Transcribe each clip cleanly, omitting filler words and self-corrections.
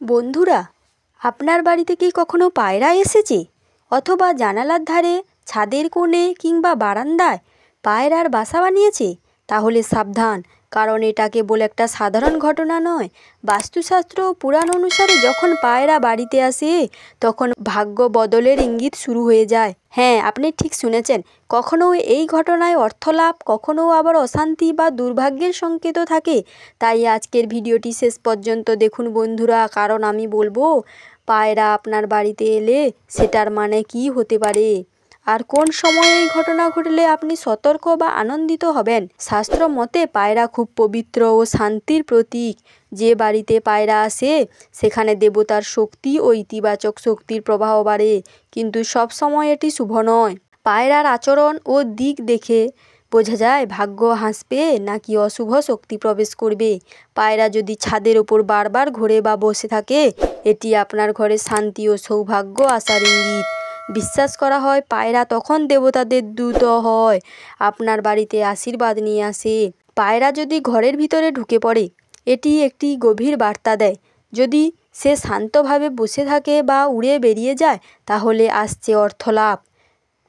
বন্ধুরা, আপনার বাড়িতে কি কখনো পায়রা এসেছে? অথবা জানালার ধারে, ছাদের কোণে কিংবা বারান্দায় পায়রার বাসা বানিয়েছে? তাহলে সাবধান, কারণ এটা কেবল একটা সাধারণ ঘটনা নয়। বাস্তুশাস্ত্র ও পুরাণ অনুসারে যখন পায়রা বাড়িতে আসে, তখন ভাগ্য বদলের ইঙ্গিত শুরু হয়ে যায়। হ্যাঁ, আপনি ঠিক শুনেছেন। কখনো এই ঘটনায় অর্থলাভ, কখনো আবার অশান্তি বা দুর্ভাগ্যের সংকেতও থাকে। তাই আজকের ভিডিওটি শেষ পর্যন্ত দেখুন বন্ধুরা, কারণ আমি বলবো পায়রা আপনার বাড়িতে এলে সেটার মানে কী হতে পারে, আর কোন সময়ে এই ঘটনা ঘটলে আপনি সতর্ক বা আনন্দিত হবেন। শাস্ত্র মতে পায়রা খুব পবিত্র ও শান্তির প্রতীক। যে বাড়িতে পায়রা আসে সেখানে দেবতার শক্তি ও ইতিবাচক শক্তির প্রবাহ বাড়ে, কিন্তু সব সময় এটি শুভ নয়। পায়রার আচরণ ও দিক দেখে বোঝা যায় ভাগ্য হাসবে নাকি অশুভ শক্তি প্রবেশ করবে। পায়রা যদি ছাদের ওপর বারবার ঘোরে বা বসে থাকে, এটি আপনার ঘরে শান্তি ও সৌভাগ্য আসার ইঙ্গিত। বিশ্বাস করা হয় পায়রা তখন দেবতাদের দূত হয়, আপনার বাড়িতে আশীর্বাদ নিয়ে আসে। পায়রা যদি ঘরের ভিতরে ঢুকে পড়ে, এটি একটি গভীর বার্তা দেয়। যদি সে শান্তভাবে বসে থাকে বা উড়ে বেরিয়ে যায়, তাহলে আসছে অর্থলাভ,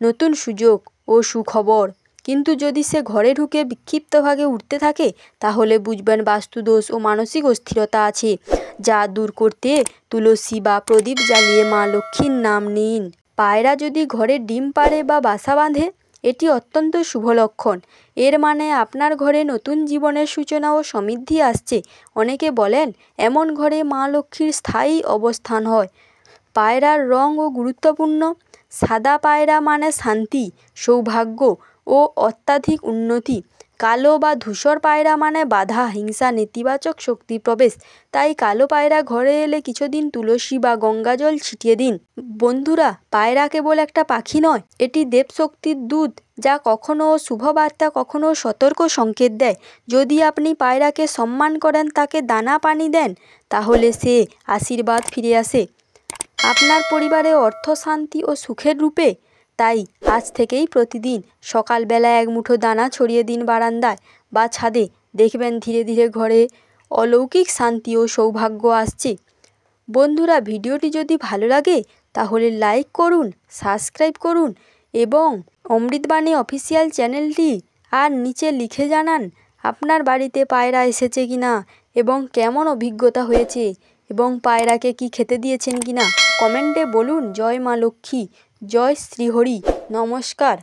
নতুন সুযোগ ও সুখবর। কিন্তু যদি সে ঘরে ঢুকে বিক্ষিপ্তভাবে উঠতে থাকে, তাহলে বুঝবেন বাস্তুদোষ ও মানসিক অস্থিরতা আছে। যা দূর করতে তুলসী বা প্রদীপ জ্বালিয়ে মা লক্ষ্মীর নাম নিন। পায়রা যদি ঘরে ডিম পাড়ে বা বাসা বাঁধে, এটি অত্যন্ত শুভ লক্ষণ। এর মানে আপনার ঘরে নতুন জীবনের সূচনা ও সমৃদ্ধি আসছে। অনেকে বলেন এমন ঘরে মা লক্ষ্মীর স্থায়ী অবস্থান হয়। পায়রার রঙও গুরুত্বপূর্ণ। সাদা পায়রা মানে শান্তি, সৌভাগ্য ও অত্যাধিক উন্নতি। কালো বা ধূসর পায়রা মানে বাধা, হিংসা, নেতিবাচক শক্তি প্রবেশ। তাই কালো পায়রা ঘরে এলে কিছুদিন তুলসী বা গঙ্গাজল ছিটিয়ে দিন। বন্ধুরা, পায়রা কেবল একটা পাখি নয়, এটি দেবশক্তির দূত, যা কখনো শুভবার্তা, কখনো সতর্ক সংকেত দেয়। যদি আপনি পায়রাকে সম্মান করেন, তাকে দানা পানি দেন, তাহলে সে আশীর্বাদ ফিরে আসে আপনার পরিবারে অর্থ, শান্তি ও সুখের রূপে। তাই আজ থেকেই প্রতিদিন সকালবেলা এক মুঠো দানা ছড়িয়ে দিন বারান্দায় বা ছাদে। দেখবেন ধীরে ধীরে ঘরে অলৌকিক শান্তি ও সৌভাগ্য আসছে। বন্ধুরা, ভিডিওটি যদি ভালো লাগে তাহলে লাইক করুন, সাবস্ক্রাইব করুন এবং অমৃতবাণী অফিসিয়াল চ্যানেলটি আর নিচে লিখে জানান আপনার বাড়িতে পায়রা এসেছে কিনা এবং কেমন অভিজ্ঞতা হয়েছে, এবং পায়রাকে কি খেতে দিয়েছেন কিনা। কমেন্টে বলুন। জয় মা লক্ষ্মী, জয় শ্রীহরি, নমস্কার।